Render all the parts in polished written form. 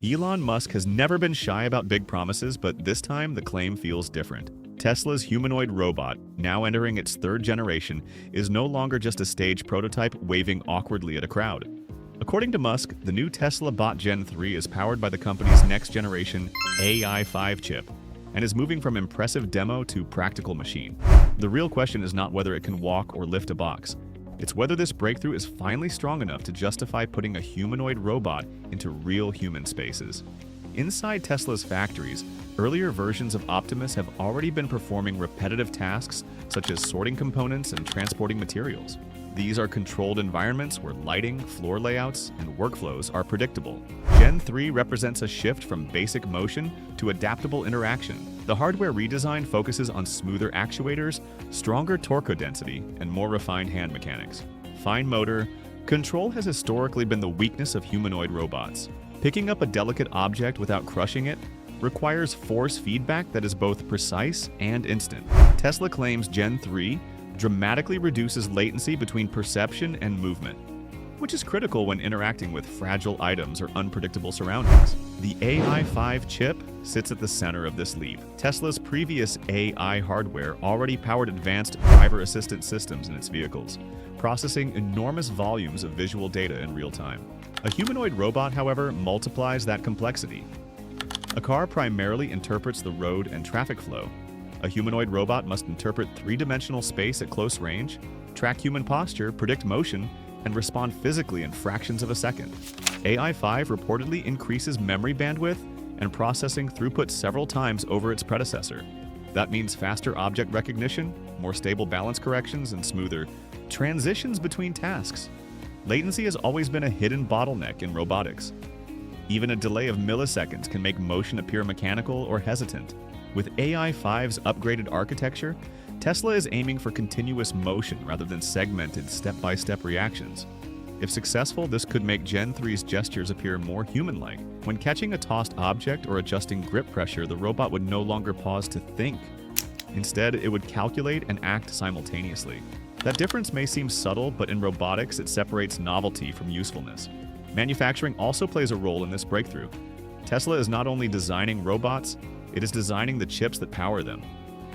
Elon Musk has never been shy about big promises, but this time the claim feels different. Tesla's humanoid robot, now entering its third generation, is no longer just a stage prototype waving awkwardly at a crowd. According to Musk, the new Tesla Bot Gen 3 is powered by the company's next-generation AI5 chip and is moving from impressive demo to practical machine. The real question is not whether it can walk or lift a box. It's whether this breakthrough is finally strong enough to justify putting a humanoid robot into real human spaces. Inside Tesla's factories, earlier versions of Optimus have already been performing repetitive tasks such as sorting components and transporting materials. These are controlled environments where lighting, floor layouts, and workflows are predictable. Gen 3 represents a shift from basic motion to adaptable interaction. The hardware redesign focuses on smoother actuators, stronger torque density, and more refined hand mechanics. Fine motor control has historically been the weakness of humanoid robots. Picking up a delicate object without crushing it requires force feedback that is both precise and instant. Tesla claims Gen 3 dramatically reduces latency between perception and movement, which is critical when interacting with fragile items or unpredictable surroundings. The AI5 chip sits at the center of this leap. Tesla's previous AI hardware already powered advanced driver assistance systems in its vehicles, processing enormous volumes of visual data in real time. A humanoid robot, however, multiplies that complexity. A car primarily interprets the road and traffic flow. A humanoid robot must interpret three-dimensional space at close range, track human posture, predict motion, and respond physically in fractions of a second. AI5 reportedly increases memory bandwidth and processing throughput several times over its predecessor. That means faster object recognition, more stable balance corrections, and smoother transitions between tasks. Latency has always been a hidden bottleneck in robotics. Even a delay of milliseconds can make motion appear mechanical or hesitant. With AI5's upgraded architecture, Tesla is aiming for continuous motion rather than segmented step-by-step reactions. If successful, this could make Gen 3's gestures appear more human-like. When catching a tossed object or adjusting grip pressure, the robot would no longer pause to think. Instead, it would calculate and act simultaneously. That difference may seem subtle, but in robotics, it separates novelty from usefulness. Manufacturing also plays a role in this breakthrough. Tesla is not only designing robots, it is designing the chips that power them.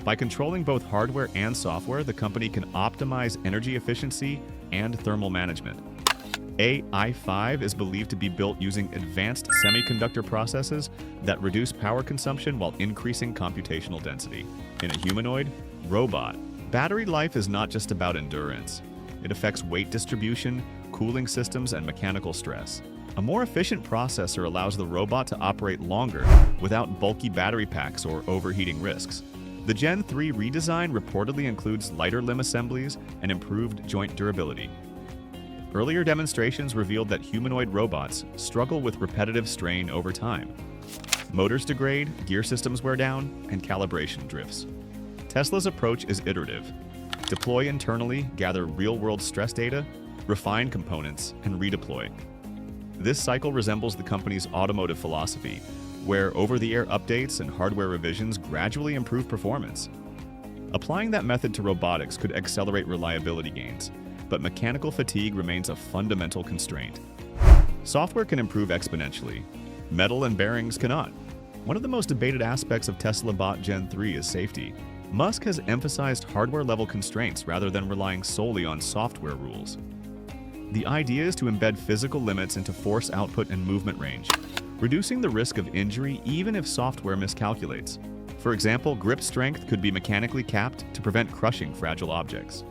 By controlling both hardware and software, the company can optimize energy efficiency and thermal management. AI5 is believed to be built using advanced semiconductor processes that reduce power consumption while increasing computational density. In a humanoid robot, battery life is not just about endurance. It affects weight distribution, cooling systems, and mechanical stress. A more efficient processor allows the robot to operate longer without bulky battery packs or overheating risks. The Gen 3 redesign reportedly includes lighter limb assemblies and improved joint durability. Earlier demonstrations revealed that humanoid robots struggle with repetitive strain over time. Motors degrade, gear systems wear down, and calibration drifts. Tesla's approach is iterative. Deploy internally, gather real-world stress data, refine components, and redeploy. This cycle resembles the company's automotive philosophy, where over-the-air updates and hardware revisions gradually improve performance. Applying that method to robotics could accelerate reliability gains, but mechanical fatigue remains a fundamental constraint. Software can improve exponentially. Metal and bearings cannot. One of the most debated aspects of Tesla Bot Gen 3 is safety. Musk has emphasized hardware-level constraints rather than relying solely on software rules. The idea is to embed physical limits into force output and movement range, reducing the risk of injury even if software miscalculates. For example, grip strength could be mechanically capped to prevent crushing fragile objects.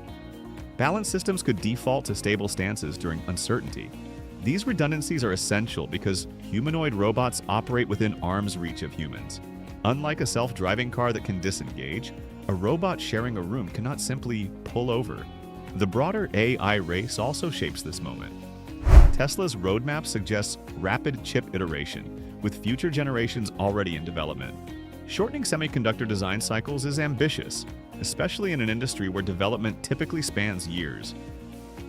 Balance systems could default to stable stances during uncertainty. These redundancies are essential because humanoid robots operate within arm's reach of humans. Unlike a self-driving car that can disengage, a robot sharing a room cannot simply pull over. The broader AI race also shapes this moment. Tesla's roadmap suggests rapid chip iteration, with future generations already in development. Shortening semiconductor design cycles is ambitious, especially in an industry where development typically spans years.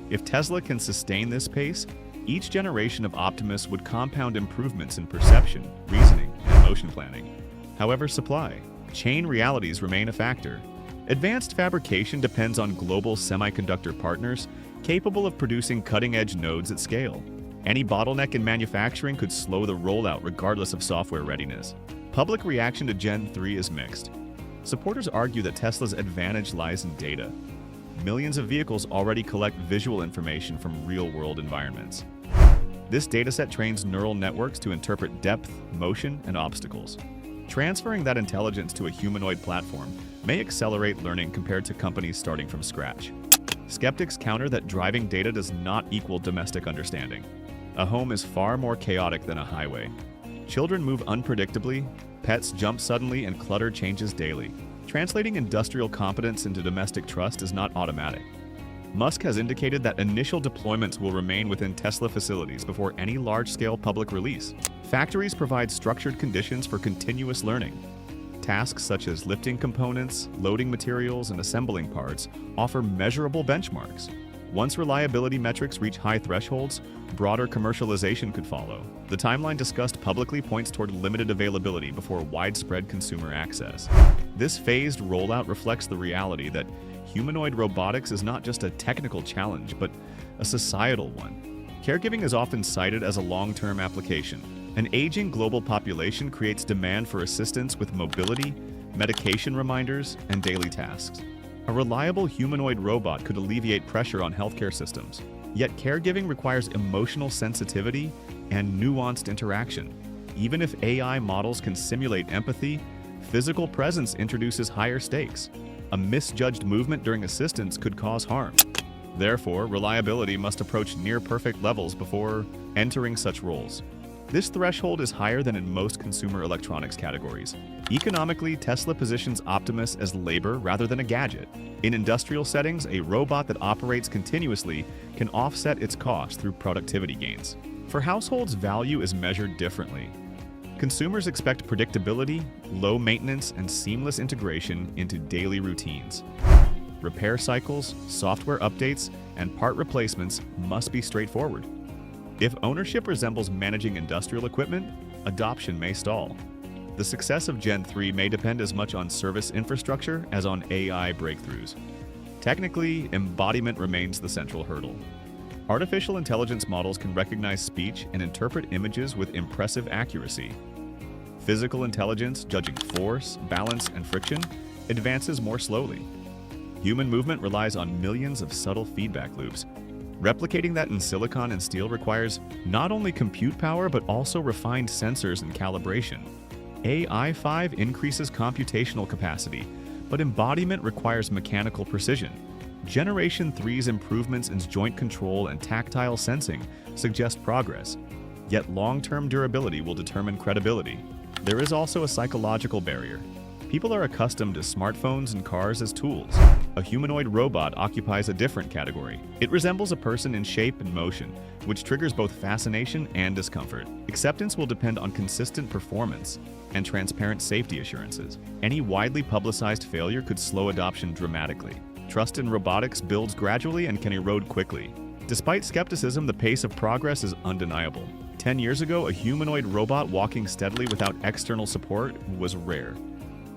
If Tesla can sustain this pace, each generation of Optimus would compound improvements in perception, reasoning, and motion planning. However, supply chain realities remain a factor. Advanced fabrication depends on global semiconductor partners capable of producing cutting-edge nodes at scale. Any bottleneck in manufacturing could slow the rollout regardless of software readiness. Public reaction to Gen 3 is mixed. Supporters argue that Tesla's advantage lies in data. Millions of vehicles already collect visual information from real-world environments. This dataset trains neural networks to interpret depth, motion, and obstacles. Transferring that intelligence to a humanoid platform may accelerate learning compared to companies starting from scratch. Skeptics counter that driving data does not equal domestic understanding. A home is far more chaotic than a highway. Children move unpredictably, pets jump suddenly, and clutter changes daily. Translating industrial competence into domestic trust is not automatic. Musk has indicated that initial deployments will remain within Tesla facilities before any large-scale public release. Factories provide structured conditions for continuous learning. Tasks such as lifting components, loading materials, and assembling parts offer measurable benchmarks. Once reliability metrics reach high thresholds, broader commercialization could follow. The timeline discussed publicly points toward limited availability before widespread consumer access. This phased rollout reflects the reality that humanoid robotics is not just a technical challenge, but a societal one. Caregiving is often cited as a long-term application. An aging global population creates demand for assistance with mobility, medication reminders, and daily tasks. A reliable humanoid robot could alleviate pressure on healthcare systems. Yet caregiving requires emotional sensitivity and nuanced interaction. Even if AI models can simulate empathy, physical presence introduces higher stakes. A misjudged movement during assistance could cause harm. Therefore, reliability must approach near-perfect levels before entering such roles. This threshold is higher than in most consumer electronics categories. Economically, Tesla positions Optimus as labor rather than a gadget. In industrial settings, a robot that operates continuously can offset its cost through productivity gains. For households, value is measured differently. Consumers expect predictability, low maintenance, and seamless integration into daily routines. Repair cycles, software updates, and part replacements must be straightforward. If ownership resembles managing industrial equipment, adoption may stall. The success of Gen 3 may depend as much on service infrastructure as on AI breakthroughs. Technically, embodiment remains the central hurdle. Artificial intelligence models can recognize speech and interpret images with impressive accuracy. Physical intelligence, judging force, balance, and friction, advances more slowly. Human movement relies on millions of subtle feedback loops. Replicating that in silicon and steel requires not only compute power but also refined sensors and calibration. AI5 increases computational capacity, but embodiment requires mechanical precision. Generation 3's improvements in joint control and tactile sensing suggest progress, yet long-term durability will determine credibility. There is also a psychological barrier. People are accustomed to smartphones and cars as tools. A humanoid robot occupies a different category. It resembles a person in shape and motion, which triggers both fascination and discomfort. Acceptance will depend on consistent performance and transparent safety assurances. Any widely publicized failure could slow adoption dramatically. Trust in robotics builds gradually and can erode quickly. Despite skepticism, the pace of progress is undeniable. 10 years ago, a humanoid robot walking steadily without external support was rare.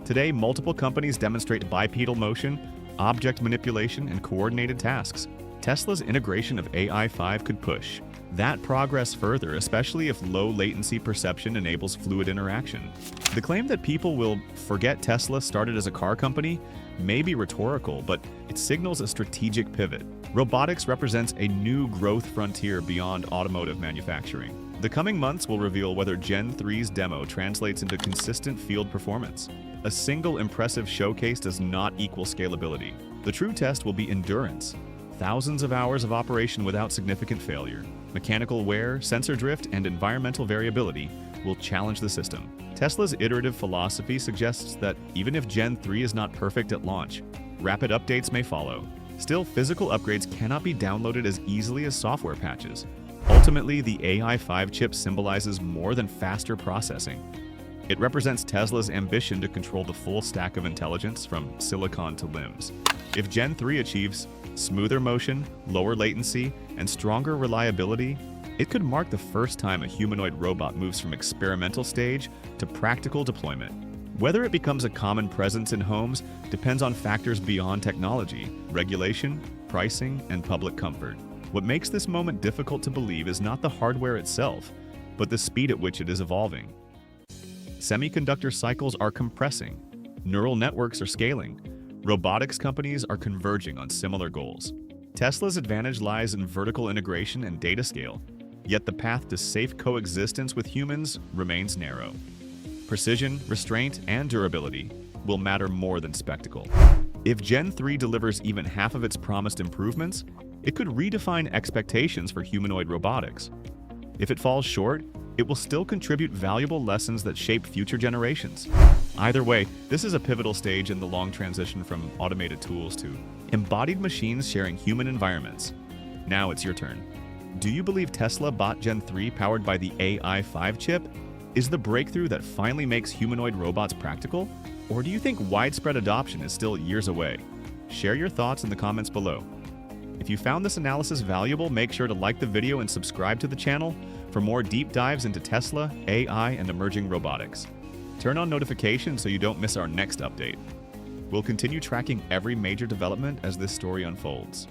Today, multiple companies demonstrate bipedal motion, object manipulation, and coordinated tasks. Tesla's integration of AI5 could push that progress further, especially if low latency perception enables fluid interaction. The claim that people will forget Tesla started as a car company may be rhetorical, but it signals a strategic pivot. Robotics represents a new growth frontier beyond automotive manufacturing. The coming months will reveal whether Gen 3's demo translates into consistent field performance. A single impressive showcase does not equal scalability. The true test will be endurance. Thousands of hours of operation without significant failure. Mechanical wear, sensor drift, and environmental variability will challenge the system. Tesla's iterative philosophy suggests that even if Gen 3 is not perfect at launch, rapid updates may follow. Still, physical upgrades cannot be downloaded as easily as software patches. Ultimately, the AI5 chip symbolizes more than faster processing. It represents Tesla's ambition to control the full stack of intelligence from silicon to limbs. If Gen 3 achieves smoother motion, lower latency, and stronger reliability, it could mark the first time a humanoid robot moves from experimental stage to practical deployment. Whether it becomes a common presence in homes depends on factors beyond technology, regulation, pricing, and public comfort. What makes this moment difficult to believe is not the hardware itself, but the speed at which it is evolving. Semiconductor cycles are compressing, neural networks are scaling, robotics companies are converging on similar goals. Tesla's advantage lies in vertical integration and data scale, yet the path to safe coexistence with humans remains narrow. Precision, restraint, and durability will matter more than spectacle. If Gen 3 delivers even half of its promised improvements, it could redefine expectations for humanoid robotics. If it falls short, it will still contribute valuable lessons that shape future generations. Either way, this is a pivotal stage in the long transition from automated tools to embodied machines sharing human environments. Now it's your turn. Do you believe Tesla Bot Gen 3 powered by the AI5 chip is the breakthrough that finally makes humanoid robots practical? Or do you think widespread adoption is still years away? Share your thoughts in the comments below. If you found this analysis valuable, make sure to like the video and subscribe to the channel for more deep dives into Tesla, AI, and emerging robotics. Turn on notifications so you don't miss our next update. We'll continue tracking every major development as this story unfolds.